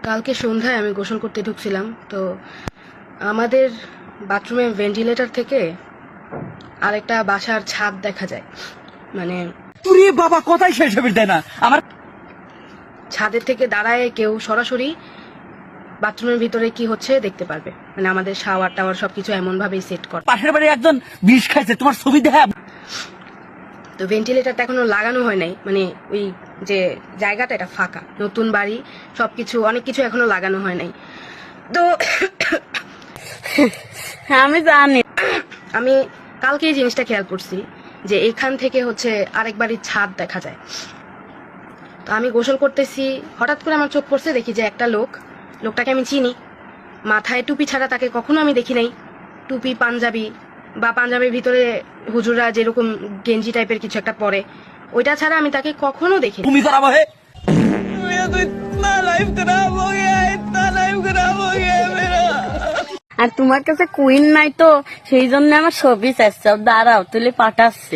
কালকে সন্ধ্যায় আমি গোসল করতে ঢুকছিলাম, তো আমাদের বাথরুমের ভেন্টিলেটর থেকে আরেকটা বাসার ছাদ দেখা যায়। মানে তুই বাবা কথাই শেষ হবে দেয় না আমার। ছাদের থেকে দাঁড়ায় কেউ সরাসরি বাথরুমের ভিতরে কি হচ্ছে দেখতে পারবে। মানে আমাদের শাওয়ার টাওয়ার সবকিছু এমন ভাবেই সেট করা। পাশের বাড়ি একজন বিষ খাইছে, তোমার ছবি দেখা। তো ভেন্টিলেটরটা এখনো লাগানো হয় নাই, মানে ওই যে জায়গাটা এটা ফাঁকা, নতুন বাড়ি, সবকিছু অনেক কিছু এখনো লাগানো হয় নাই। তো আমি জানি, আমি কালকে এই জিনিসটা খেয়াল করছি যে এখান থেকে হচ্ছে আরেক বাড়ির ছাদ দেখা যায়। তো আমি গোসল করতেছি, হঠাৎ করে আমার চোখ পড়ছে, দেখি যে একটা লোকটাকে আমি চিনি, মাথায় টুপি ছাড়া তাকে কখনো আমি দেখি নাই। টুপি, পাঞ্জাবি বা পাঞ্জাবির ভিতরে হুজুররা যেরকম গেঞ্জি টাইপের কিছু একটা পরে, ওইটা ছাড়া আমি তাকে কখনো দেখিনি। তুমি করাবো হে। আর তোমার কাছে কুইন নাই তো সেই জন্য আমার ছবি চাইছে, দাঁড়াও তুলে পাঠাচ্ছি।